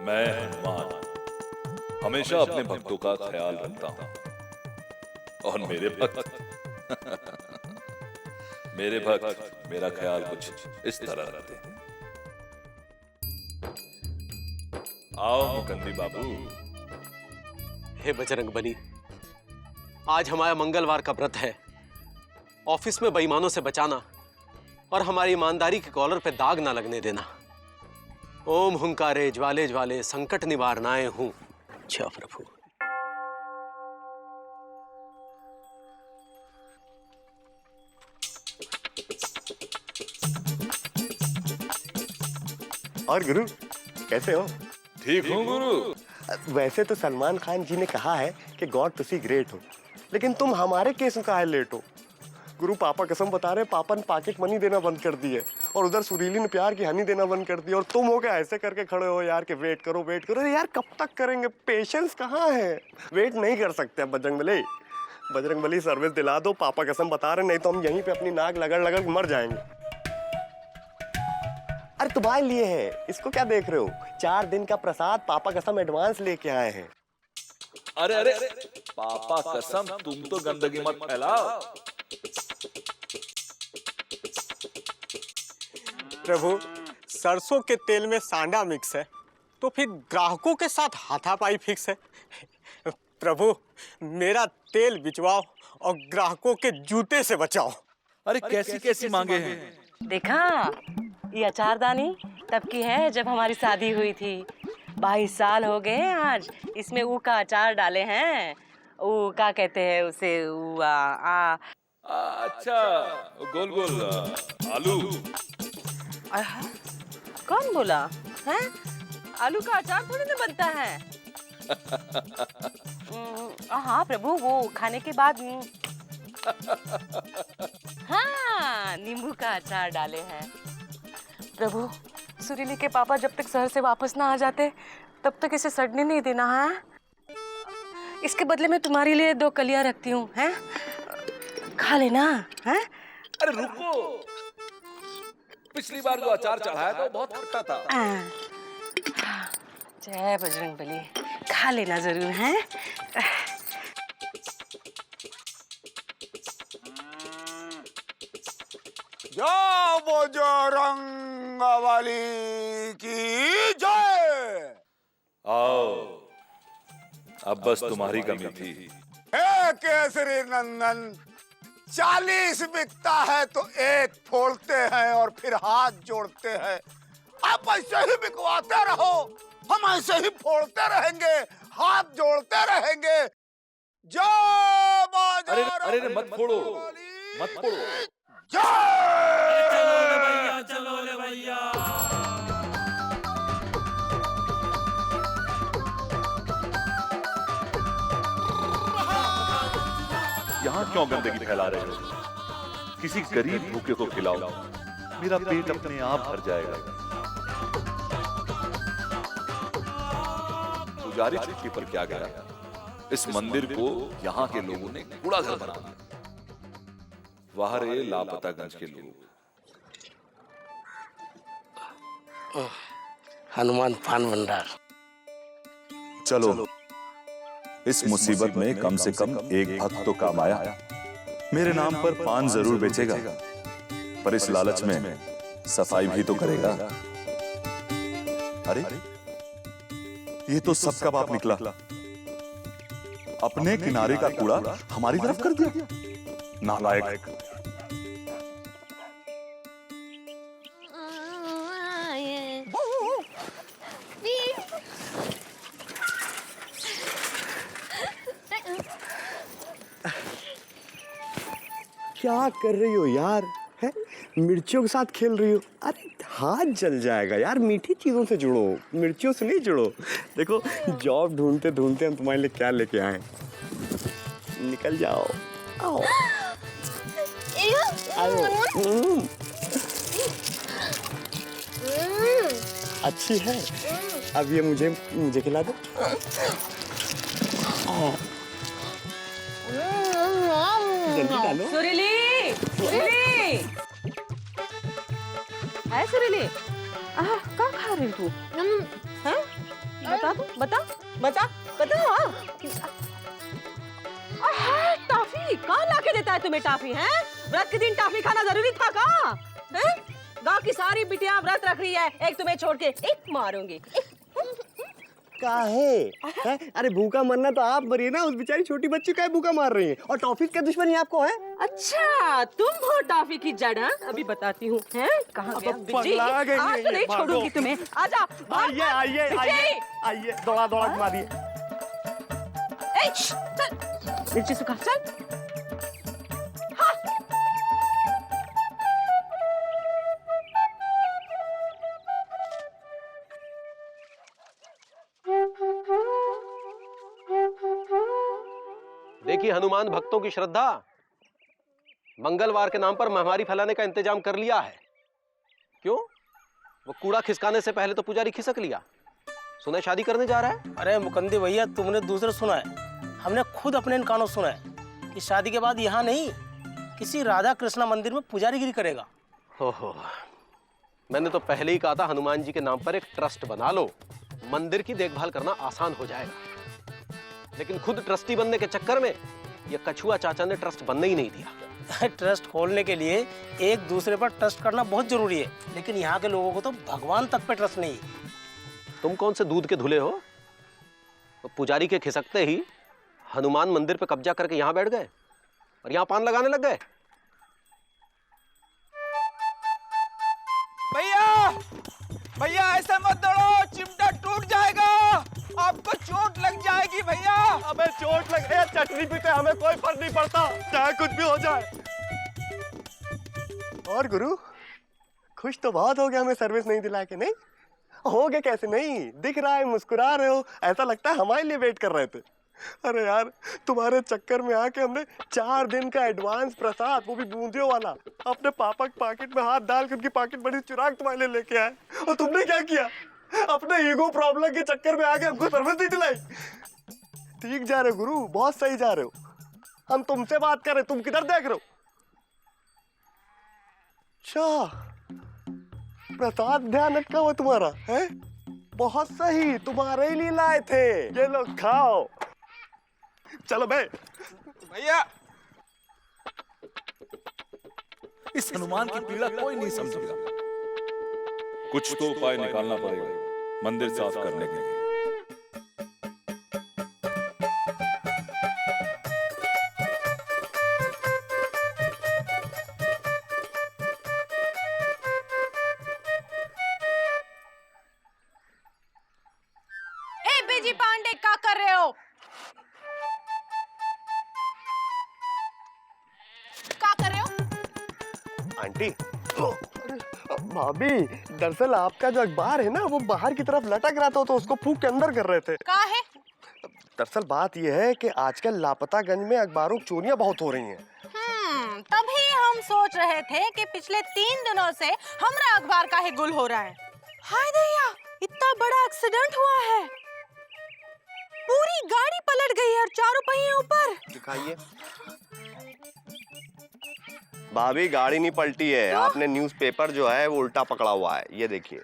मैं हनुमान हमेशा अपने भक्तों का ख्याल रखता हूं और मेरे भक्त मेरा ख्याल कुछ इस तरह रखते हैं। आओ मुकंदी बाबू। हे बजरंगबली, आज हमारा मंगलवार का व्रत है। ऑफिस में बेईमानों से बचाना और हमारी ईमानदारी के कॉलर पे दाग ना लगने देना। ओम हुंकारे ज्वाले ज्वाले संकट निवारणाए हूं। अच्छा प्रभु। और गुरु कैसे हो? ठीक हूँ गुरु। वैसे तो सलमान खान जी ने कहा है कि गॉड तुसी ग्रेट हो, लेकिन तुम हमारे केस में काहे लेट हो? गुरु पापा कसम बता रहे, पापा ने पॉकेट मनी देना बंद कर दी है और उधर सुरीली ने प्यार की हनी देना बंद कर दी, और तुम हो क्या ऐसे करके खड़े हो यार कि वेट करो वेट करो। यार कब तक करेंगे? पेशेंस कहाँ है? वेट नहीं कर सकते अब बजरंगबली सर्विस दिला दो। पापा कसम बता रहे, नहीं तो हम यहीं पे अपनी नाक लगड़ मर जाएंगे। अरे तुम्हारे लिए है, इसको क्या देख रहे हो? 4 दिन का प्रसाद पापा कसम एडवांस लेके आए हैं। अरे अरे पापा कसम, तुम तो गंदगी मत फैलाओ। प्रभु, सरसों के तेल में सांडा मिक्स है तो फिर ग्राहकों के साथ हाथापाई फिक्स है। प्रभु, मेरा तेल बिचवाओ और ग्राहकों के जूते से बचाओ। अरे कैसी कैसी मांगे हैं? देखा, ये अचारदानी तब की है जब हमारी शादी हुई थी। 22 साल हो गए हैं आज। इसमें ऊ का अचार डाले हैं। ऊ का कहते हैं उसे? अच्छा, गोल गोल आलू। कौन बोला है? आलू का अचार थोड़ी ना बनता है। हाँ प्रभु, वो खाने के बाद हाँ, नींबू का अचार डाले हैं। प्रभु, सुरीली के पापा जब तक शहर से वापस ना आ जाते तब तक इसे सड़ने नहीं देना है। इसके बदले में तुम्हारे लिए 2 कलियां रखती हूँ, हैं? खा लेना, हैं? अरे रुको, पिछली बार जो अचार चढ़ाया था वो बहुत खट्टा था। जय बजरंगबली, खा लेना जरूर, हैं? जय बजरंगबली की जय। आओ, अब बस तुम्हारी कमी थी। हे केसरी नंदन, 40 बिकता है तो 1 फोड़ते हैं और फिर हाथ जोड़ते हैं। आप ऐसे ही बिकवाते रहो, हम ऐसे ही फोड़ते रहेंगे, हाथ जोड़ते रहेंगे। जय बजरंगबली। अरे मत फोड़ो, मत फोड़ो। चलो ले भैया। यहाँ क्यों गंदगी फैला रहे हो? किसी गरीब भूखे को खिलाओ, मेरा पेट अपने आप भर जाएगा। पुजारी छुट्टी पर क्या गया? इस मंदिर को यहाँ के लोगों ने कूड़ा घर बना दिया। वहां रे लापतागंज के लोग। हनुमान पान भंडार। चलो, इस मुसीबत में कम से कम एक भक्त तो काम आया। मेरे नाम पर पान जरूर बेचेगा, पर इस लालच में सफाई भी तो करेगा। अरे ये तो सबका बाप निकला। अपने किनारे का कूड़ा हमारी तरफ कर दिया, नालायक। क्या कर रही हो यार? है मिर्चियों के साथ खेल रही हो? अरे हाथ जल जाएगा यार। मीठी चीजों से जुड़ो, मिर्चियों से नहीं जुड़ो। देखो, जॉब ढूंढते ढूंढते हम तुम्हारे लिए क्या लेके आए। निकल जाओ, आओ आओ। अच्छी है। अब ये मुझे खिला दो। जल्दी डालो। सुरीली, सुरीली, है सुरीली? कहाँ खा रही तू? हैं? बता तू, बता बता बता। हाँ टॉफी कहाँ लाके देता है तुम्हें टॉफी? है व्रत के दिन टॉफी खाना जरूरी था का? हैं? गाँव की सारी बिटियां व्रत रख रही है, एक तुम्हें छोड़ के एक मारूंगी। काहे? हैं? अरे भूखा मरना तो आप मरिए ना, उस बेचारी छोटी बच्ची का भूखा मार रही है। और टॉफी का दुश्मनी आपको है? अच्छा तुम हो टॉफी की जड़? हाँ अभी बताती हूँ। हैं कहाँ गया बिज्जी? आज तो नहीं छोड़ूंगी तुम्हें। आजा आइए आइए आइए आइए, दौड़ा दौड़ा घुमा दिए। चल मिर्ची सुखा चल। देखिए हनुमान भक्तों की श्रद्धा, मंगलवार के नाम पर महामारी फैलाने का इंतजाम कर लिया है। क्यों? वो कूड़ा खिसकाने से पहले तो पुजारी खिसक लिया। सुना शादी करने जा रहा है। अरे मुकंदी भैया, तुमने दूसरे सुना है, हमने खुद अपने इन कानों सुना है कि शादी के बाद यहाँ नहीं, किसी राधा कृष्णा मंदिर में पुजारीगिरी करेगा। ओहो, मैंने तो पहले ही कहा था हनुमान जी के नाम पर एक ट्रस्ट बना लो, मंदिर की देखभाल करना आसान हो जाएगा। लेकिन खुद ट्रस्टी बनने के चक्कर में ये कछुआ चाचा ने ट्रस्ट बनने ही नहीं दिया। ट्रस्ट खोलने के लिए एक दूसरे पर ट्रस्ट करना बहुत जरूरी है, लेकिन यहाँ के लोगों को तो भगवान तक पे ट्रस्ट नहीं। तुम कौन से दूध के धुले हो? तो पुजारी के खिसकते ही हनुमान मंदिर पे कब्जा करके यहाँ बैठ गए और यहाँ पान लगाने लग गए। भैया भैया ऐसे मत दौड़ो, चिमटा टूट जाएगा, आपको चोट लग जाएगी भैया। हमें चोट लग गई, चटनी पीते हमें कोई फर्क नहीं पड़ता, चाहे कुछ भी हो जाए। और गुरु खुश तो बहुत हो गया हमें सर्विस नहीं दिला के। नहीं हो गया कैसे नहीं, दिख रहा है, मुस्कुरा रहे हो, ऐसा लगता है हमारे लिए वेट कर रहे थे। अरे यार तुम्हारे चक्कर में आके हमने 4 दिन का एडवांस प्रसाद, वो भी बूंदियों वाला, अपने पापा के पॉकेट में हाथ डाल के उनकी पॉकेट बड़ी चुरा के तुम्हारे लिए लेके आए। और तुमने क्या किया? अपने ईगो प्रॉब्लम के चक्कर में आके हमको सर्विस नहीं दिलाई। ठीक जा रहे हो गुरु, बहुत सही जा रहे हो। हम तुमसे बात कर रहे, तुम किधर देख रहे हो? अच्छा प्रसाद ध्यान रखा हुआ तुम्हारा है, बहुत सही, तुम्हारे ही लिए लाए थे, ये लो खाओ। चलो बे भैया इस हनुमान की पीड़ा कोई नहीं समझेगा। कुछ तो उपाय निकालना पड़ेगा मंदिर साफ करने के लिए। ए बेजी पांडे क्या कर रहे हो? क्या कर रहे हो? आंटी भाभी, दरअसल आपका जो अखबार है ना वो बाहर की तरफ लटक रहा था, तो उसको फूंक के अंदर कर रहे थे। क्या है? दरअसल बात यह है कि आजकल लापतागंज में अखबारों की चोरियां बहुत हो रही हैं। तभी हम सोच रहे थे कि पिछले 3 दिनों से हमारा अखबार का ही गुल हो रहा है। हाय दैया, इतना बड़ा एक्सीडेंट हुआ है, पूरी गाड़ी पलट गई और 4 पहिए ऊपर। दिखाइए भाभी, गाड़ी नहीं पलटी है, आपने न्यूज़पेपर जो है वो उल्टा पकड़ा हुआ है, ये देखिए।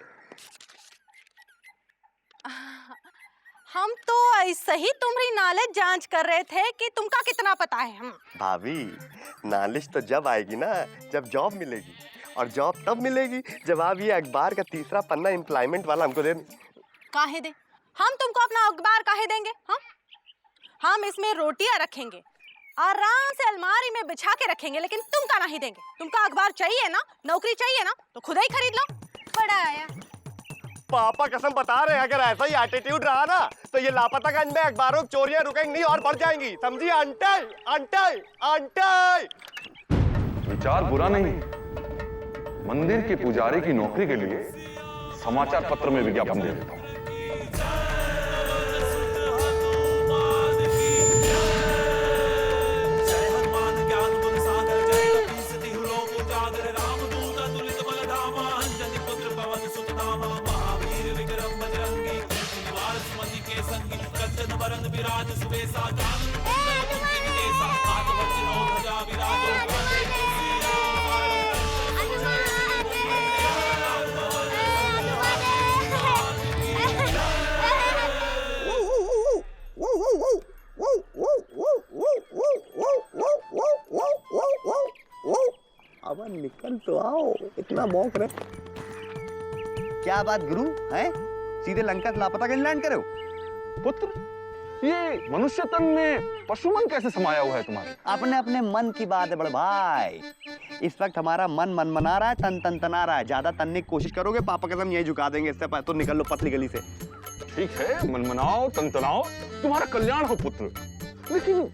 हम तो ऐसे ही तुम्हारी नॉलेज जांच कर रहे थे कि तुमका कितना पता है। हम भाभी नॉलेज तो जब आएगी ना जब जॉब मिलेगी, और जॉब तब मिलेगी जब आप ये अखबार का 3रा पन्ना एम्प्लॉयमेंट वाला हमको दे। काहे दे? हम तुमको अपना अखबार काहे देंगे? हम इसमें रोटियां रखेंगे, आराम से अलमारी में बिछा के रखेंगे, लेकिन तुमका नहीं देंगे। तुमका अखबार चाहिए ना, नौकरी चाहिए ना, तो खुद ही खरीद लो। बड़ा आया पापा कसम बता रहे हैं, अगर ऐसा ही एटीट्यूड रहा ना तो ये लापतागंज में अखबारों की चोरियां रुकेंगी नहीं और बढ़ जाएंगी, समझिए अंकल अंकल अंकल। विचार बुरा नहीं, मंदिर के पुजारी की नौकरी के लिए समाचार पत्र में विज्ञापन दे देता हूं। अब निकल तो आओ, इतना भौंक रहे। क्या बात गुरु है? सीधे लंका से लापता कहीं लैंड करे हो? पुत्र, ये मनुष्य तन में पशु मन कैसे समाया हुआ है तुम्हारे? अपने अपने मन की बात है बड़े भाई। इस वक्त हमारा मन मनमना रहा है, तन तन तना रहा है। ज्यादा तनने की कोशिश करोगे पापा कसम यही झुका देंगे। इससे तो निकल लो पतली गली से। ठीक है, मनमनाओ, तनतनाओ, तुम्हारा कल्याण हो पुत्र। लेकिन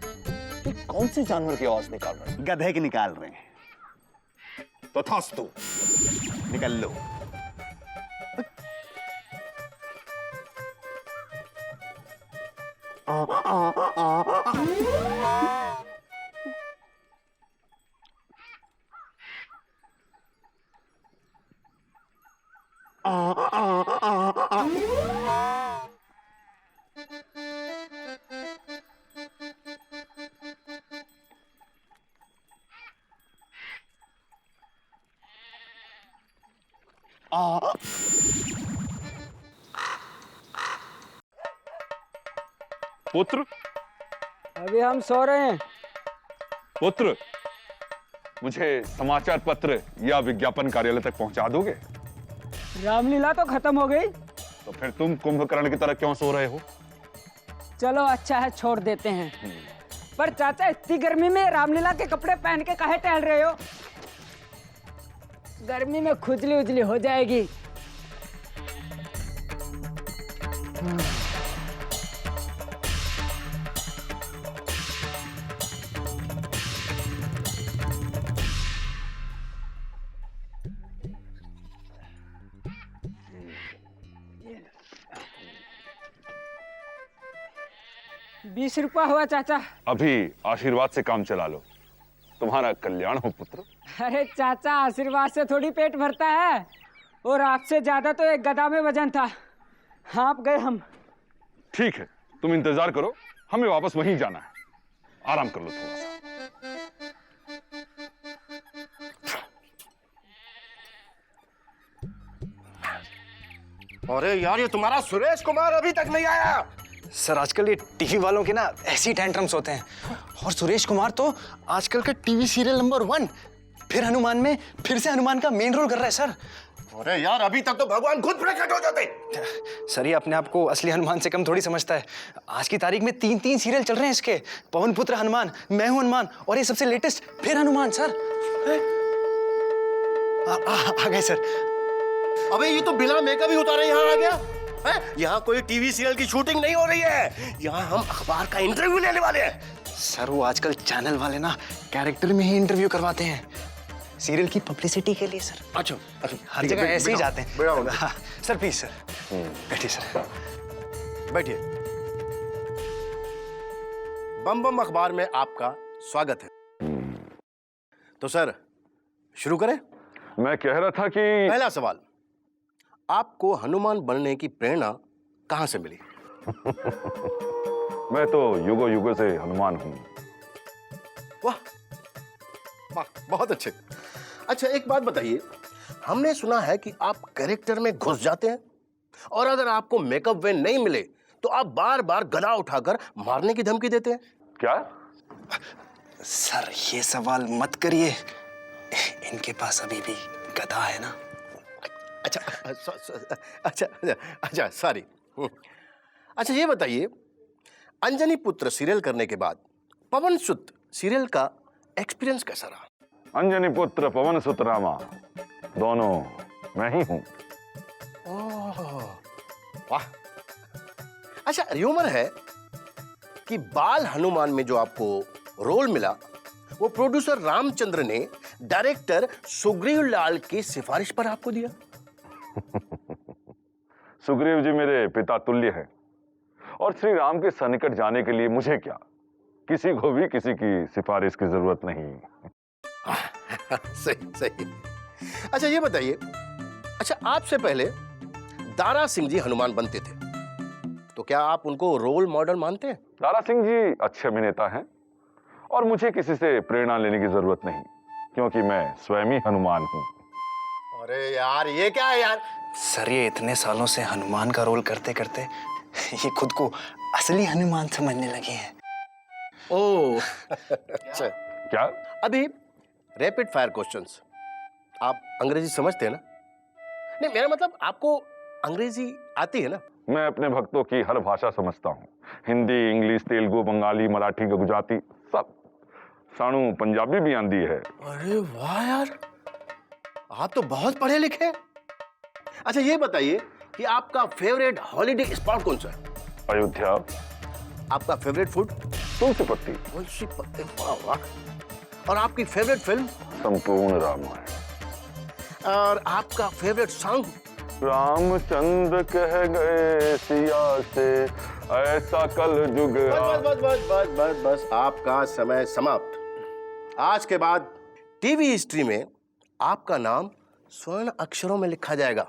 ये कौन से जानवर की आवाज निकाल रहे हैं? गधे की निकाल रहे हैं। तथास्तु। निकल लो। पुत्र, अभी हम सो रहे हैं। पुत्र, मुझे समाचार पत्र या विज्ञापन कार्यालय तक पहुंचा दोगे? रामलीला तो खत्म हो गई। तो फिर तुम कुंभकर्ण की तरह क्यों सो रहे हो? चलो अच्छा है, छोड़ देते हैं। पर चाचा, इतनी गर्मी में रामलीला के कपड़े पहन के काहे टहल रहे हो? गर्मी में खुजली उजली हो जाएगी। ₹20 हुआ चाचा। अभी आशीर्वाद से काम चला लो। तुम्हारा कल्याण हो पुत्र। अरे चाचा, आशीर्वाद से थोड़ी पेट भरता है। और आपसे ज्यादा तो एक गधा में वजन था। हाँप गए हम। ठीक है, तुम इंतजार करो, हमें वापस वहीं जाना है। आराम कर लो थोड़ा सा। अरे यार, ये तुम्हारा सुरेश कुमार अभी तक नहीं आया। सर, आजकल ये टीवी वालों के ना ऐसी टैंट्रम्स होते हैं। और सुरेश कुमार तो आजकल का टीवी सीरियल नंबर 1 फिर हनुमान में फिर से हनुमान का मेन रोल कर रहा है सर। अरे यार, अभी तक तो भगवान खुद प्रकट हो जाते। सर, ये अपने आप को असली हनुमान से कम थोड़ी समझता है। आज की तारीख में 3 सीरियल चल रहे हैं इसके। पवन पुत्र हनुमान, मैं हूं हनुमान, और ये सबसे लेटेस्ट फिर हनुमान सर। आ गए सर। अबे ये तो बिना मेकअप ही उतारे यहाँ आ गया है? यहाँ कोई टीवी सीरियल की शूटिंग नहीं हो रही है, यहाँ हम अखबार का इंटरव्यू लेने वाले हैं। सर, वो आजकल चैनल वाले ना कैरेक्टर में ही इंटरव्यू करवाते हैं, सीरियल की पब्लिसिटी के लिए सर। अच्छा, हर जगह ऐसे ही जाते हैं। हाँ, सर प्लीज सर, बैठिए सर। बैठिए। बम बम अखबार में आपका स्वागत है। तो सर, शुरू करें? मैं कह रहा था कि पहला सवाल, आपको हनुमान बनने की प्रेरणा कहां से मिली? मैं तो युगों युगों से हनुमान हूं। वाह वाह, बहुत अच्छे। अच्छा, एक बात बताइए, हमने सुना है कि आप कैरेक्टर में घुस जाते हैं और अगर आपको मेकअप वैन नहीं मिले तो आप बार बार गदा उठाकर मारने की धमकी देते हैं। क्या? सर, ये सवाल मत करिए, इनके पास अभी भी गधा है ना। अच्छा, सॉरी। अच्छा, ये बताइए, अंजनी पुत्र सीरियल करने के बाद पवन सुत सीरियल का एक्सपीरियंस कैसा रहा? अंजनी पुत्र पवन सुत रामा दोनों मैं ही हूं। वाह। अच्छा, र्यूमर है कि बाल हनुमान में जो आपको रोल मिला वो प्रोड्यूसर रामचंद्र ने डायरेक्टर सुग्रीव लाल की सिफारिश पर आपको दिया। सुग्रीव जी मेरे पिता तुल्य हैं और श्री राम के सन्निकट जाने के लिए मुझे क्या, किसी को भी किसी की सिफारिश की जरूरत नहीं। सही सही। अच्छा, ये बताइए, अच्छा आपसे पहले दारा सिंह जी हनुमान बनते थे, तो क्या आप उनको रोल मॉडल मानते हैं? दारा सिंह जी अच्छे अभिनेता हैं और मुझे किसी से प्रेरणा लेने की जरूरत नहीं, क्योंकि मैं स्वयं ही हनुमान हूं। अरे यार, ये क्या है यार? सर, ये इतने सालों से हनुमान का रोल करते करते ये खुद को असली हनुमान समझने लगे हैं। ओह अच्छा। क्या? अभी रैपिड फायर क्वेश्चंस, आप अंग्रेजी समझते हैं ना? नहीं, मेरा मतलब आपको अंग्रेजी आती है ना? मैं अपने भक्तों की हर भाषा समझता हूँ, हिंदी, इंग्लिश, तेलुगु, बंगाली, मराठी, गुजराती, सब। सानू पंजाबी भी आंदी है। अरे वाह यार, आप तो बहुत पढ़े लिखे हैं। अच्छा ये बताइए कि आपका फेवरेट हॉलीडे स्पॉट कौन सा है? अयोध्या। आपका फेवरेट फूड? तुलसी पत्ती। तुलसी पत्ती, वाह वाह। और आपकी फेवरेट फिल्म? संपूर्ण रामायण। और आपका फेवरेट सॉन्ग? रामचंद्र कह गए सिया से ऐसा कल जुग। बस आपका समय समाप्त। आज के बाद टीवी हिस्ट्री में आपका नाम स्वर्ण अक्षरों में लिखा जाएगा।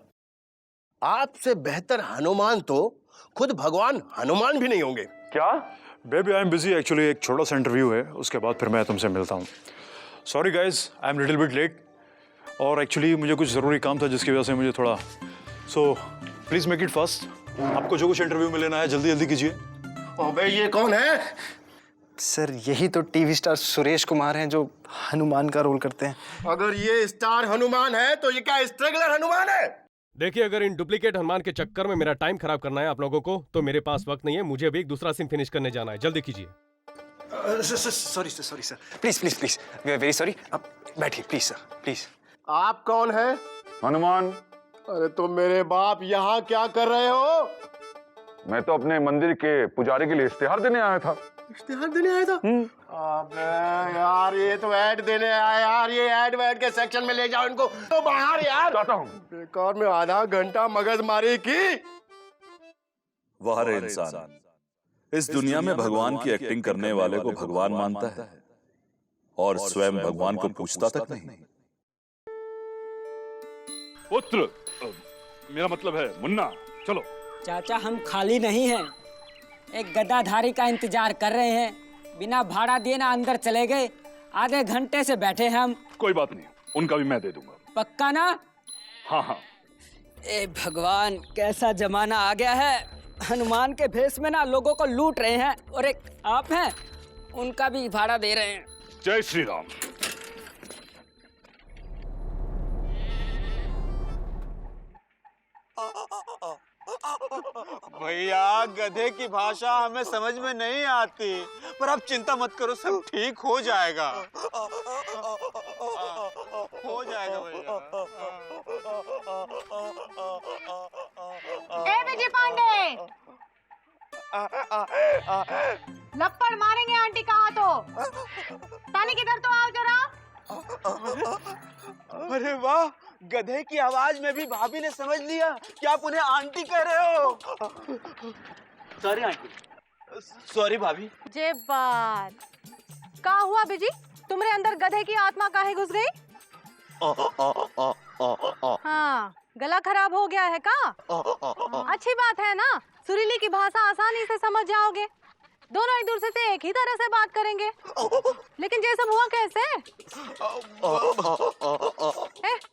आपसे बेहतर हनुमान तो खुद भगवान हनुमान भी नहीं होंगे। क्या? Baby I am busy actually, एक छोटा सा इंटरव्यू है, उसके बाद फिर मैं तुमसे मिलता हूँ। Sorry guys, I am little bit late, और एक्चुअली मुझे कुछ ज़रूरी काम था जिसकी वजह से मुझे थोड़ा, so please make it fast. आपको जो कुछ इंटरव्यू में लेना है जल्दी जल्दी कीजिए। अबे ये कौन है? सर यही तो टीवी स्टार सुरेश कुमार हैं जो हनुमान का रोल करते हैं। अगर ये स्टार हनुमान है तो ये क्या स्ट्रगलर हनुमान है? देखिए, अगर इन डुप्लीकेट हनुमान के चक्कर में मेरा टाइम खराब करना है आप लोगों को, तो मेरे पास वक्त नहीं है। मुझे अभी एक दूसरा सीन फिनिश करने जाना है, जल्दी कीजिए। Sorry sir, please please please, we are very sorry. आप बैठिए प्लीज सर, प्लीज। आप कौन है? हनुमान। अरे तो मेरे बाप यहाँ क्या कर रहे हो? मैं तो अपने मंदिर के पुजारी के लिए इश्तिहार देने आया था। इश्तिहार देने आया था? अबे यार, ये तो ऐड देने आया यार। ये ऐड वैड के सेक्शन में ले जाओ इनको तो बाहर यार। जाता हूँ। बेकार में आधा घंटा मगजमारी की। वाह रे इंसान, इस दुनिया में भगवान की एक्टिंग करने वाले को भगवान मानता है और स्वयं भगवान को पूछता तक नहीं। पुत्र, मेरा मतलब है मुन्ना, चलो। चाचा हम खाली नहीं हैं, एक गदाधारी का इंतजार कर रहे हैं। बिना भाड़ा दिए ना अंदर चले गए, आधे घंटे से बैठे हैं हम। कोई बात नहीं, उनका भी मैं दे दूंगा। पक्का ना? हाँ हाँ। ए भगवान, कैसा जमाना आ गया है। हनुमान के भेष में ना लोगों को लूट रहे हैं, और एक आप हैं उनका भी भाड़ा दे रहे हैं। जय श्री राम। भैया, गधे की भाषा हमें समझ में नहीं आती, पर आप चिंता मत करो, सब ठीक हो जाएगा। हो जाएगा भैया। ए विजय पांडे, लपड़ मारेंगे आंटी कहा तो। तानी किधर तो आओ जरा। अरे वाह, गधे की आवाज में भी भाभी ने समझ लिया कि आप उन्हें आंटी कह रहे हो। Sorry aunty. सॉरी भाभी। जे बात का हुआ बिजी, तुम्हारे अंदर गधे की आत्मा काहे घुस गई? हाँ, गला खराब हो गया है का? अच्छी बात है ना, सुरीली की भाषा आसानी से समझ जाओगे। दोनों एक दूसरे से एक ही तरह से बात करेंगे। लेकिन ये सब हुआ कैसे?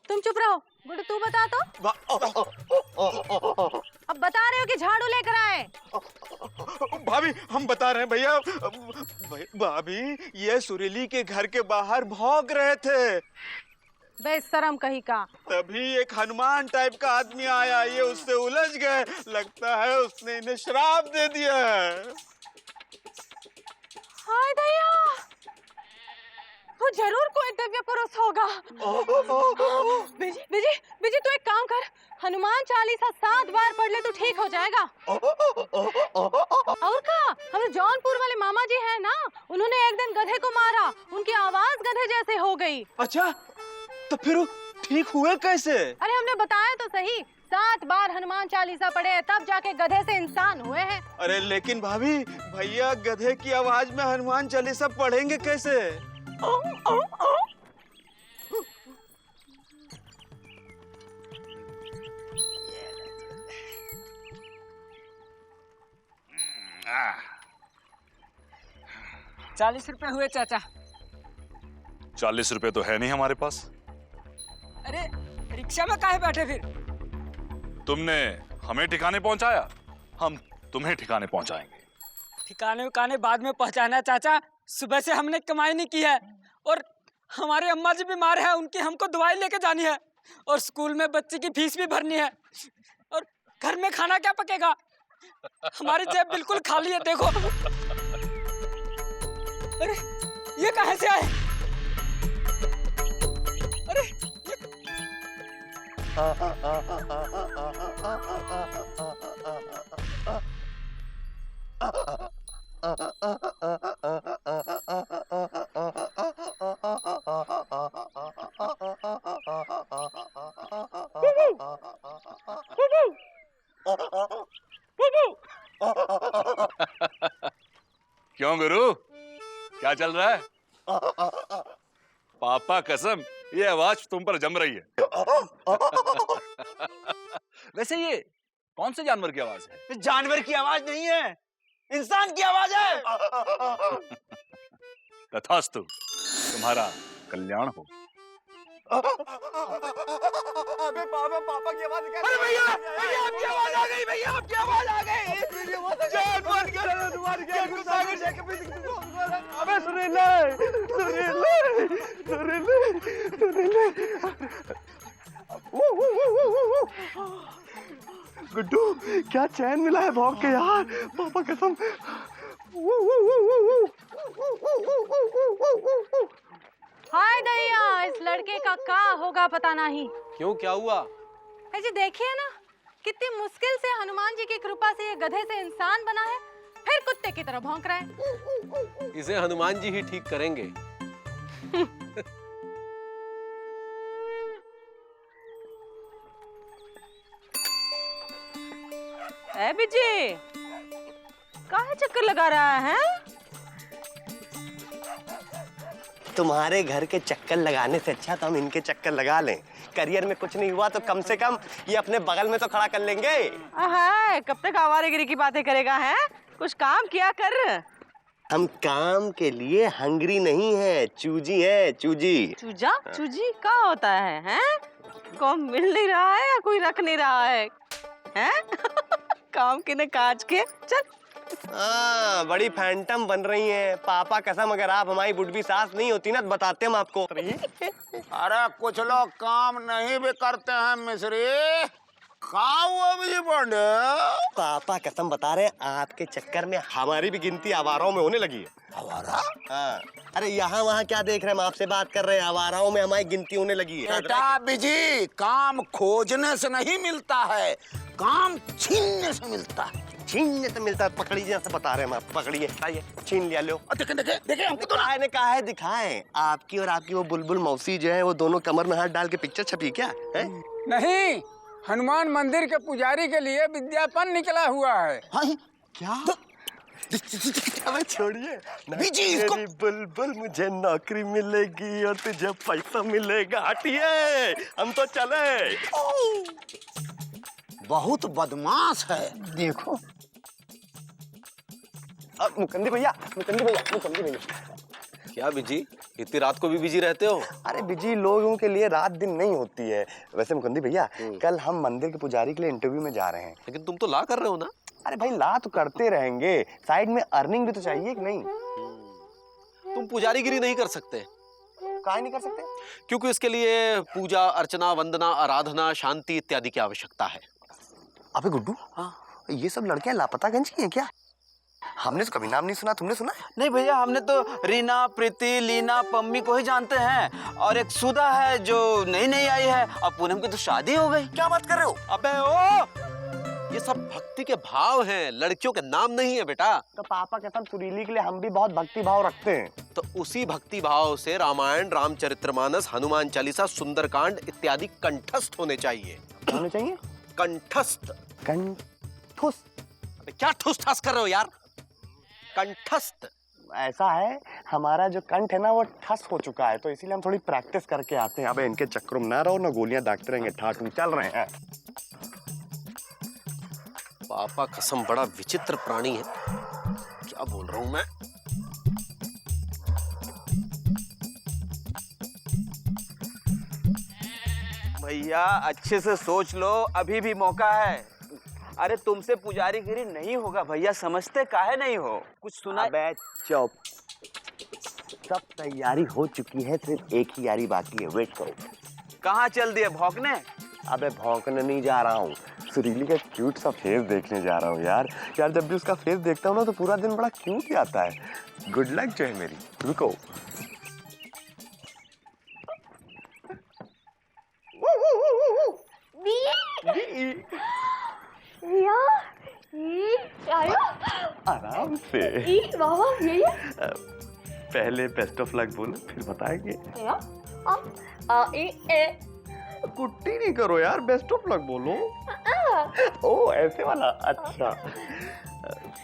तुम चुप रहो। गुड्डू तू बता तो। अब बता रहे हो कि झाड़ू लेकर आए? भाभी हम बता रहे हैं भैया। भाभी, ये सुरीली के घर के बाहर भौंक रहे थे। बेशरम कहीं का। तभी एक हनुमान टाइप का आदमी आया, ये उससे उलझ गए। लगता है उसने इन्हें श्राप दे दिया है। हाय दया, वो जरूर कोई दिव्य पुरुष होगा। बिजी तू एक काम कर, हनुमान चालीसा 7 बार पढ़ ले तो ठीक हो जाएगा। और का, हमारे जौनपुर वाले मामा जी हैं ना, उन्होंने एक दिन गधे को मारा, उनकी आवाज गधे जैसे हो गई। अच्छा, तो फिर वो ठीक हुए कैसे? अरे हमने बताया तो सही, 7 बार हनुमान चालीसा पढ़े तब जाके गधे से इंसान हुए हैं। अरे लेकिन भाभी, भैया गधे की आवाज में हनुमान चालीसा पढ़ेंगे कैसे? ₹40 हुए चाचा। 40 रुपए तो है नहीं हमारे पास। अरे रिक्शा में काहे बैठे फिर? तुमने हमें ठिकाने पहुंचाया, हम तुम्हें ठिकाने पहुंचाएंगे। ठिकाने उकाने बाद में पहुंचाना चाचा, सुबह से हमने कमाई नहीं की है, और हमारे अम्मा जी बीमार है, उनकी हमको दवाई लेके जानी है, और स्कूल में बच्चे की फीस भी भरनी है, और घर में खाना क्या पकेगा? हमारी जेब बिल्कुल खाली है। देखो, अरे ये कहाँ से आए? अरे क्यों गुरु, क्या चल रहा है? पापा कसम, ये आवाज तुम पर जम रही है। वैसे ये कौन से जानवर की आवाज है? जानवर की आवाज नहीं है, इंसान की आवाज है। तथास्तु, तुम्हारा कल्याण हो। अबे पापा की आवाज क्या? अरे भैया भैया आपकी आवाज आ गई, भैया आपकी आवाज आ गई। जान मत करो तुम्हारी क्या सागर से कभी। अबे सुरीले सुरीले सुरीले सुरीले। गुड्डू क्या चैन मिला है भौंक के यार, पापा कसम। हाय दैया, इस लड़के का क्या होगा पता नहीं। क्यों, क्या हुआ? जी देखिए ना, कितनी मुश्किल से हनुमान जी की कृपा से ये गधे से इंसान बना है, फिर कुत्ते की तरह भौंक रहा है। इसे हनुमान जी ही ठीक करेंगे। ए बिजी, काहे चक्कर लगा रहा है? तुम्हारे घर के चक्कर लगाने से अच्छा तो हम इनके चक्कर लगा लें। करियर में कुछ नहीं हुआ तो कम से कम ये अपने बगल में तो खड़ा कर लेंगे। कब तक आवारागिरी की बातें करेगा है? कुछ काम किया कर। हम काम के लिए हंगरी नहीं है, चूजी है, चूजी। चूजा? चूजी क्या होता है? हैं? कौन मिल नहीं रहा है या कोई रख नहीं रहा है? हैं? काम के न काज के। चल। बड़ी फैंटम बन रही हैं। पापा कसम, अगर आप हमारी बुढ़वी सास नहीं होती ना तो बताते हम आपको। अरे कुछ लोग काम नहीं भी करते हैं मिश्री। कहाँ हुआ मुझे पांडे? पापा कसम बता रहे हैं, आपके चक्कर में हमारी भी गिनती आवाराओं में होने लगी है। आवारा? हाँ। अरे यहाँ वहाँ क्या देख रहे हैं, हम आपसे बात कर रहे हैं। आवाराओं में हमारी गिनती होने लगी है। बेटा बिजी, काम खोजने से नहीं मिलता है, काम छीनने से मिलता है। छीनने से मिलता है? पकड़िए, जैसे बता रहे हैं हम आपको। पकड़िए, आइए, छीन लिया। लो देखे देखे देखे, हमको तो ने कहा है दिखाएं। आपकी और आपकी वो बुलबुल मौसी जो है, वो दोनों कमर में हाथ डाल के पिक्चर छपी क्या है? नहीं, हनुमान मंदिर के पुजारी के लिए विज्ञापन निकला हुआ है। हाँ, क्या? अबे छोड़िए, मेरी बुलबुल मुझे नौकरी मिलेगी और तुझे पैसा मिलेगा। हटिए, हम तो चले। बहुत बदमाश है। देखो मुकंदी भैया, मुकंदी भैया, मुकंदी भैया। क्या बिजी, इतनी रात को भी बिजी रहते हो? अरे बिजी लोगों के लिए रात दिन नहीं होती है। वैसे मुकंदी भैया, कल हम मंदिर के पुजारी के लिए इंटरव्यू में जा रहे हैं। लेकिन तुम तो ला कर रहे हो ना? अरे भाई, ला तो करते रहेंगे, साइड में अर्निंग भी तो चाहिए कि नहीं? तुम पुजारीगिरी नहीं कर सकते। काहे नहीं कर सकते? क्योंकि इसके लिए पूजा अर्चना, वंदना, आराधना, शांति इत्यादि की आवश्यकता है। अबे गुड्डू, ये सब लड़कियां लापतागंज की हैं क्या? हमने तो कभी नाम नहीं सुना, तुमने सुना? नहीं भैया, हमने तो रीना, प्रीति, लीना, पम्मी को ही जानते हैं, और एक सुधा है जो नई नई आई है, और पूनम की तो शादी हो गई। क्या बात कर रहे हो? अबे ओ, ये सब भक्ति के भाव हैं, लड़कियों के नाम नहीं है बेटा। तो पापा कहता है सुरीली के लिए हम भी बहुत भक्ति भाव रखते हैं। तो उसी भक्ति भाव से रामायण, रामचरितमानस, हनुमान चालीसा, सुंदरकांड इत्यादि कंठस्थ होने चाहिए। होने चाहिए? कंठस्थ। कंठस्थ? अबे क्या ठुस ठास कर रहे हो यार? कंठस्थ। ऐसा है, हमारा जो कंठ है ना वो ठस हो चुका है, तो इसीलिए हम थोड़ी प्रैक्टिस करके आते हैं। अबे इनके चक्करों में ना रहो, ना गोलियां दागते रहेंगे। ठाटू चल रहे हैं। पापा कसम, बड़ा विचित्र प्राणी है। क्या बोल रहा हूं मैं? भैया अच्छे से सोच लो, अभी भी मौका है। अरे तुमसे पुजारीगिरी नहीं होगा भैया, समझते काहे नहीं हो? कुछ सुना? अबे चुप। सब तैयारी हो चुकी है, सिर्फ एक ही यारी बाकी है, वेट करो। कहाँ चल दिए भौंकने? अबे भौंकने नहीं जा रहा हूँ, सुरीली का क्यूट सा फेस देखने जा रहा हूँ यार। यार जब भी उसका फेस देखता हूँ ना तो पूरा दिन बड़ा क्यूट ही आता है। गुड लक जो है मेरी, रुको। आराम से। पहले बेस्ट ऑफ लक बोलो, फिर बताएंगे। कुट्टी नहीं करो यार, बेस्ट ऑफ लक बोलो। ओ ऐसे वाला, अच्छा।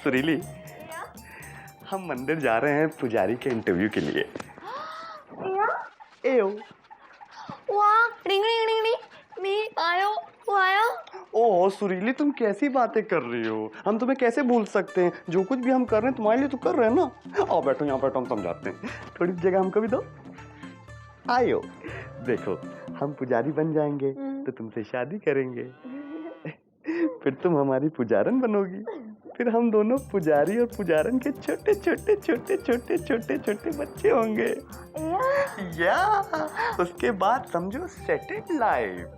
सुरीली, हम मंदिर जा रहे हैं पुजारी के इंटरव्यू के लिए। एओ। ओह सुरीली, तुम कैसी बातें कर रही हो? हम तुम्हें कैसे भूल सकते हैं? जो कुछ भी हम कर रहे हैं तुम्हारे लिए तो कर रहे हैं ना। आओ बैठो, यहाँ बैठो, हम समझाते हैं। थोड़ी जगह हमको भी दो। आयो, देखो हम पुजारी बन जाएंगे तो तुमसे शादी करेंगे, फिर तुम हमारी पुजारन बनोगी, फिर हम दोनों पुजारी और पुजारन के छोटे छोटे छोटे छोटे छोटे छोटे बच्चे होंगे। या उसके बाद समझो सेटेड लाइफ।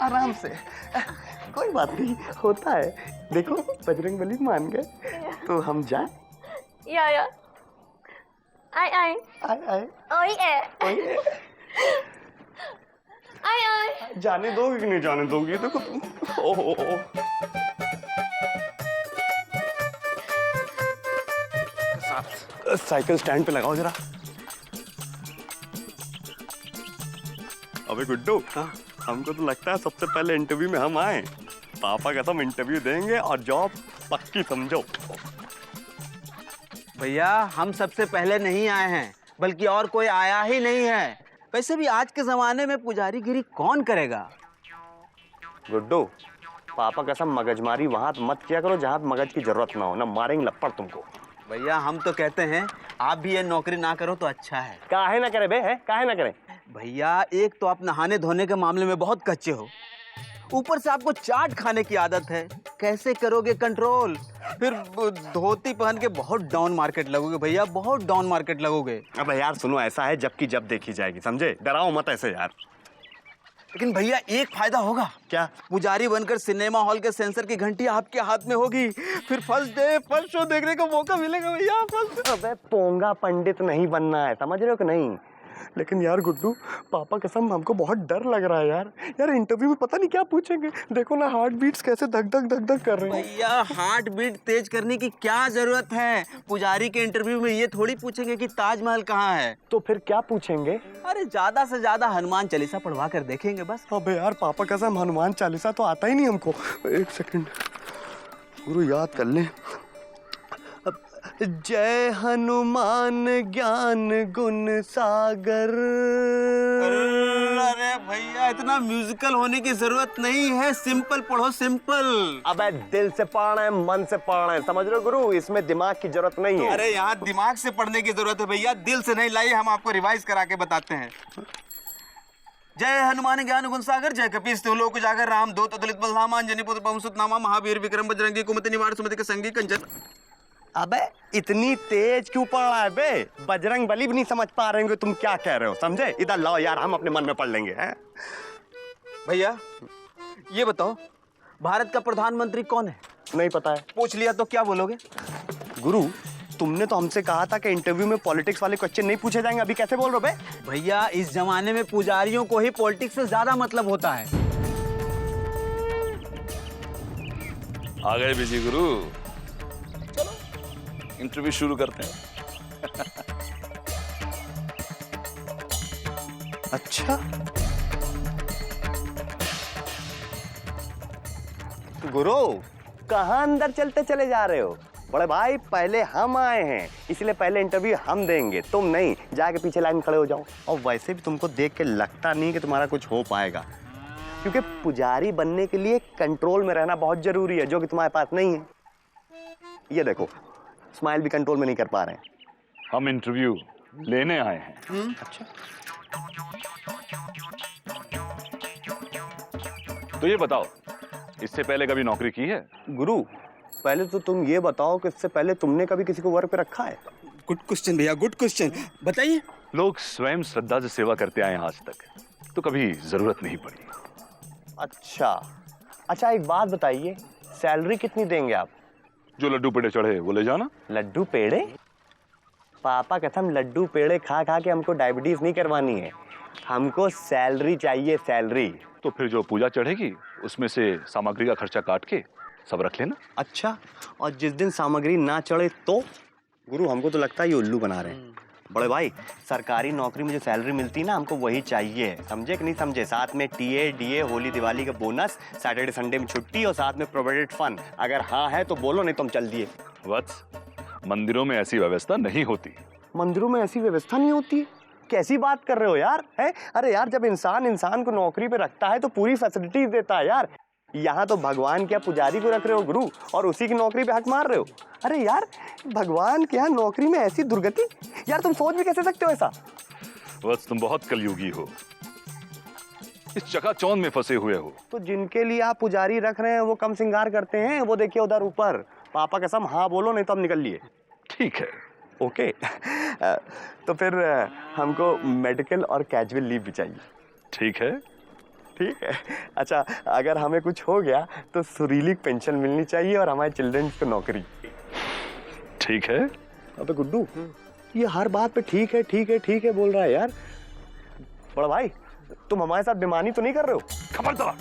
आराम से, कोई बात नहीं, होता है। देखो बजरंगबली मान गए तो हम जाए। या आई आई आए ओए ओए। आई आई जाने दोगे कि नहीं जाने दोगी? देखो तुम। ओहो साइकिल स्टैंड पे लगाओ जरा। अबे गुड्डू, हमको तो लगता है सबसे पहले इंटरव्यू में हम आए। पापा का हम इंटरव्यू देंगे और जॉब पक्की समझो। भैया हम सबसे पहले नहीं आए हैं, बल्कि और कोई आया ही नहीं है। वैसे भी आज के जमाने में पुजारीगिरी कौन करेगा? गुड्डू, पापा कसम मगजमारी वहां मत किया करो जहां मगज की जरूरत ना हो, ना मारेंगे लपड़ तुमको। भैया हम तो कहते हैं आप भी ये नौकरी ना करो तो अच्छा है। काहे ना करे बे, है काहे ना करे? भैया एक तो आप नहाने धोने के मामले में बहुत कच्चे हो, ऊपर से आपको चाट खाने की आदत है। कैसे करोगे कंट्रोल? फिर धोती पहन के बहुत डाउन मार्केट लगोगे भैया, बहुत डाउन मार्केट लगोगे। अबे यार सुनो, ऐसा है जब की जब देखी जाएगी, समझे? डराओ मत ऐसे यार। लेकिन भैया एक फायदा होगा। क्या? पुजारी बनकर सिनेमा हॉल के सेंसर की घंटी आपके हाथ में होगी, फिर फर्स्ट डे फर्स्ट शो देखने का मौका मिलेगा भैया। अबे पोंगा पंडित नहीं बनना है, समझ रहे हो कि नहीं? लेकिन यार गुड्डू, पापा कसम हमको बहुत डर लग रहा है यार। यार इंटरव्यू में पता नहीं क्या पूछेंगे। देखो ना हार्ट बीट्स कैसे धक धक धक धक कर रहे हैं। भैया हार्ट बीट तेज करने की क्या जरूरत है? पुजारी के इंटरव्यू में ये थोड़ी पूछेंगे कि ताजमहल कहाँ है। तो फिर क्या पूछेंगे? अरे ज्यादा से ज्यादा हनुमान चालीसा पढ़वा कर देखेंगे बस। अबे यार पापा कसम हनुमान चालीसा तो आता ही नहीं हमको। एक सेकंड गुरु, याद कर ले। जय हनुमान ज्ञान गुण सागर। अरे भैया इतना म्यूजिकल होने की जरूरत नहीं है, सिंपल पढ़ो सिंपल। अबे दिल से पढ़ना है, मन से पढ़ना है, समझ रहे हो गुरु? इसमें दिमाग की जरूरत नहीं है। अरे यहाँ दिमाग से पढ़ने की जरूरत है भैया, दिल से नहीं। लाइए हम आपको रिवाइज करा के बताते हैं। जय हनुमान ज्ञान गुण सागर, जय कपीस तिहु लोक उजागर, राम दूत अतुलित बलधामा, अंजनी पुत्र पवन सुत नामा, महावीर विक्रम बजरंगी, कुमति निवार सुमति के संगी कंचन। अबे इतनी तेज क्यों पढ़ रहा है बे? बजरंग बली भी नहीं समझ पा रहे होंगे तुम क्या कह रहे हो, समझे? इधर लाओ यार, हम अपने मन में पढ़ लेंगे। हैं भैया ये बताओ भारत का प्रधानमंत्री कौन है? नहीं पता है। पूछ लिया तो क्या बोलोगे? गुरु तुमने तो हमसे कहा था कि इंटरव्यू में पॉलिटिक्स वाले क्वेश्चन नहीं पूछे जाएंगे, अभी कैसे बोल रहे हो बे? भैया इस जमाने में पुजारियों को ही पॉलिटिक्स से ज्यादा मतलब होता है। आ गए विजय गुरु, इंटरव्यू शुरू करते हैं। अच्छा गुरु, कहाँ अंदर चलते चले जा रहे हो? बड़े भाई पहले हम आए हैं, इसलिए पहले इंटरव्यू हम देंगे, तुम नहीं। जाके पीछे लाइन में खड़े हो जाओ। और वैसे भी तुमको देख के लगता नहीं कि तुम्हारा कुछ हो पाएगा, क्योंकि पुजारी बनने के लिए कंट्रोल में रहना बहुत जरूरी है, जो कि तुम्हारे पास नहीं है। ये देखो स्माइल भी कंट्रोल में नहीं कर पा रहे हैं। हम इंटरव्यू लेने आए हैं। अच्छा तो ये बताओ, इससे पहले कभी नौकरी की है? गुरु पहले तो तुम ये बताओ कि इससे पहले तुमने कभी किसी को वर्क पे रखा है? गुड क्वेश्चन भैया, गुड क्वेश्चन। बताइए। लोग स्वयं श्रद्धा से सेवा करते आए हैं आज तक, तो कभी जरूरत नहीं पड़ी। अच्छा एक बात बताइए, सैलरी कितनी देंगे आप? जो लड्डू पेड़े चढ़े वो ले जाना। लड्डू पेड़े? पापा कसम, लड्डू पेड़े खा खा के हमको डायबिटीज नहीं करवानी है, हमको सैलरी चाहिए, सैलरी। तो फिर जो पूजा चढ़ेगी उसमें से सामग्री का खर्चा काट के सब रख लेना। अच्छा, और जिस दिन सामग्री ना चढ़े तो? गुरु हमको तो लगता है ये उल्लू बना रहे हैं। बड़े भाई, सरकारी नौकरी में जो सैलरी मिलती है ना, हमको वही चाहिए, समझे कि नहीं समझे? साथ में टीए डीए, होली दिवाली का बोनस, सैटरडे संडे में छुट्टी और साथ में प्रोविडेंट फंड। अगर हाँ है तो बोलो, नहीं तो हम चल दिए। वत्स, मंदिरों में ऐसी व्यवस्था नहीं होती। मंदिरों में ऐसी व्यवस्था नहीं होती? कैसी बात कर रहे हो यार, है? अरे यार, जब इंसान को नौकरी पे रखता है तो पूरी फैसिलिटीज देता है यार। यहाँ तो भगवान के यहाँ पुजारी को रख रहे हो गुरु, और उसी की नौकरी पे हक मार रहे हो। अरे यार, भगवान के यहाँ नौकरी में ऐसी दुर्गति, यार तुम सोच भी कैसे सकते हो ऐसा? वत्स, तुम बहुत कलयुगी हो, इस चकाचौंध में फंसे हुए हो। तो जिनके लिए आप पुजारी रख रहे हैं वो कम श्रृंगार करते हैं, वो देखिए उधर ऊपर। पापा कसम, हाँ बोलो, नहीं तो हम निकल लिए। ठीक है, ओके। तो फिर हमको मेडिकल और कैजुअल लीव भी चाहिए। ठीक है। ठीक है। अच्छा, अगर हमें कुछ हो गया तो सुरीली पेंशन मिलनी चाहिए और हमारे चिल्ड्रंस को नौकरी। ठीक है। अबे गुड्डू, ये हर बात पे ठीक है ठीक है ठीक है बोल रहा है यार। बड़ा भाई, तुम हमारे साथ बेईमानी तो नहीं कर रहे हो? खबरदार,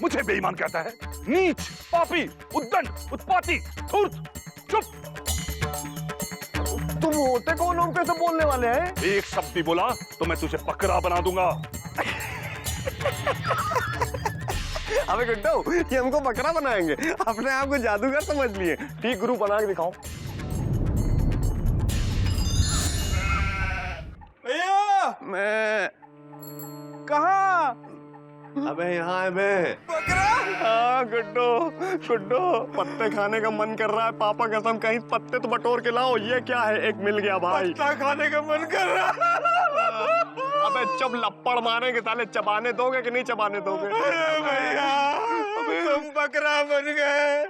मुझे बेईमान कहता है? नीच, पापी, उद्दंड, उत्पाती, धूर्त। चुप। तुम होते कौन हो कैसे बोलने वाले हैं? एक शब्द भी बोला तो मैं तुझे बकरा बना दूंगा। अबे गुड्डू, ये हमको बकरा बनाएंगे? अपने आप को जादूगर समझ लिए। ठीक गुरु, बना के दिखाओ। भैया, मैं कहाँ? अबे यहाँ है मैं। बकरा? हाँ गुड्डू, पत्ते खाने का मन कर रहा है, पापा कसम कहीं पत्ते तो बटोर के लाओ। ये क्या है? एक मिल गया भाई। पत्ता खाने का मन कर रहा है। अबे चुप, लप्पड़ मारेंगे साले। चबाने दोगे कि नहीं चबाने दोगे? भैया, तुम बकरा बन गए।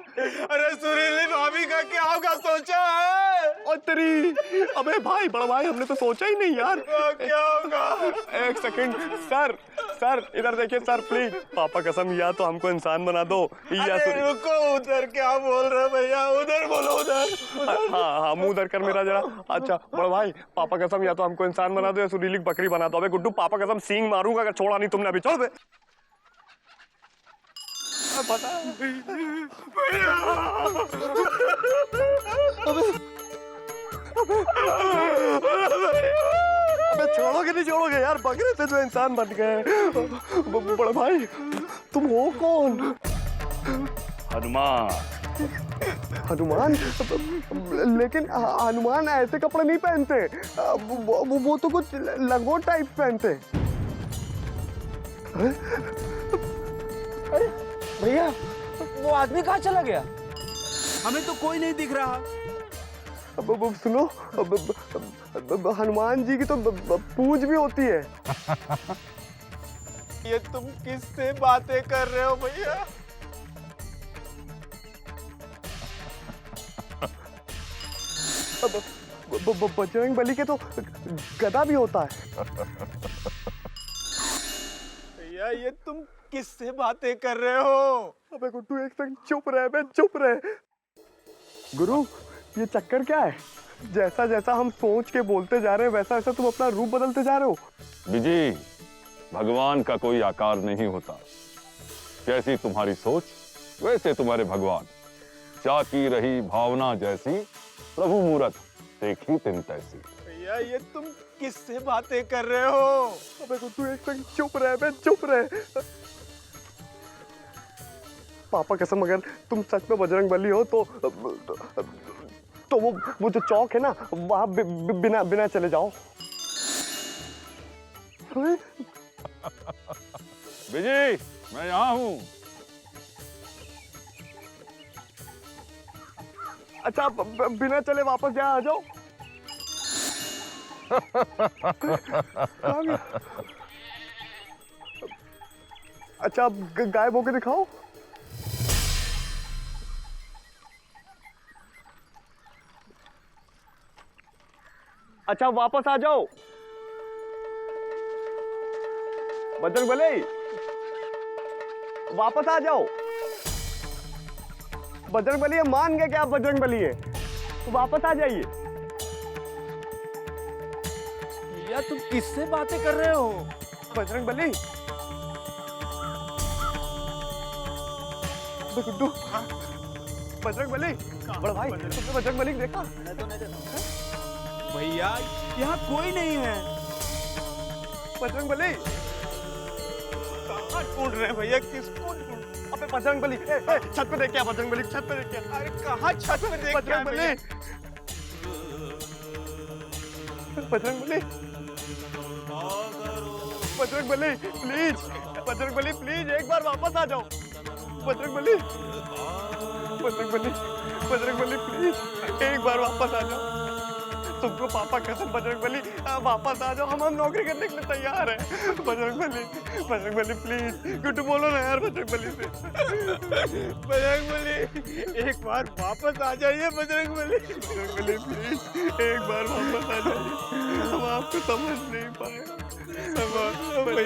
अरे सुरीली भाभी का क्या होगा सोचा है? और तेरी, अबे भाई, बड़ा भाई, हमने तो सोचा ही नहीं यार। क्या होगा? एक सेकंड सर, इधर देखिए सर प्लीज। पापा कसम, या तो हमको इंसान बना दो या रुको, उधर क्या बोल रहे भैया? उधर बोलो, उधर। हाँ, मुंह उधर कर मेरा जरा। अच्छा बड़ा भाई, पापा कसम, या तो हमको इंसान बना दो या सुरीली बकरी बना दो। अबे गुड्डू, पापा कसम सींग मारूंगा अगर छोड़ा नहीं तुमने अभी। छोड़ दे। अबे छोड़ोगे नहीं छोड़ोगे यार? बकरे से जो इंसान बन गए। बड़ा भाई, तुम हो कौन? हनुमान। हनुमान? लेकिन हनुमान ऐसे कपड़े नहीं पहनते, वो तो कुछ लंगोट टाइप पहनते। अरे भैया, वो आदमी कहाँ चला गया? हमें तो कोई नहीं दिख रहा। सुनो, हनुमान जी की तो पूज भी होती है। ये तुम किससे बातें कर रहे हो भैया? बजरंग बली के तो गदा भी होता है। भैया, ये तुम किससे बातें कर रहे हो? अबे गुड्डू, एक सेकंड चुप रहे बे, चुप रहे। गुरु, ये चक्कर क्या है? जैसा जैसा हम सोच के बोलते जा रहे हैं वैसा वैसा तुम अपना रूप बदलते जा रहे हो। विजय, भगवान का कोई आकार नहीं होता। जैसी तुम्हारी सोच वैसे तुम्हारे भगवान। चाकी रही भावना जैसी, प्रभु मूरत देखी तिन तैसी। भैया, ये तुम किससे बातें कर रहे हो? अबे गुड्डू, एक सेकंड चुप रहे बे, चुप रहे। पापा कसम, अगर तुम सच में बजरंग बली हो तो वो जो चौक है ना, वहां बिना चले जाओ। विजय, मैं यहाँ हूँ। अच्छा, बिना चले वापस यहाँ आ जाओ। अच्छा, अब गायब होके दिखाओ। अच्छा वापस आ जाओ। बजरंगबली वापस आ जाओ। बजरंगबली ये मान गए कि आप बजरंगबली है, तो वापस आ जाइए। भैया तुम किससे बातें कर रहे हो? बजरंगबली गुड्डू, बजरंगबली बड़ा भाई, तुमने बजरंगबली को देखा? भैया यहाँ कोई नहीं है। बजरंगबली कहाँ ढूंढ रहे हैं भैया, किसको ढूंढ? अबे बजरंगबली छत पे देख क्या, बजरंगबली छत पे देख क्या। अरे कहाँ छत पे देख क्या बजरंगबली? बजरंगबली बजरंगबली प्लीज, बजरंगबली प्लीज एक बार वापस आ जाओ। बजरंगबली बजरंगबली बजरंगबली प्लीज एक बार वापस आ जाओ। तुमको पापा कसम बजरंगबली वापस आ जाओ, हम नौकरी करने के लिए तैयार हैं। बजरंगबली बजरंगबली प्लीज, गुड्डू बोलो ना यार बजरंगबली से। बजरंगबली एक बार वापस आ जाइए बजरंगबली। बजरंगबली प्लीज एक बार वापस आ जाइए, हम आपको समझ नहीं पाए। बजरंगबली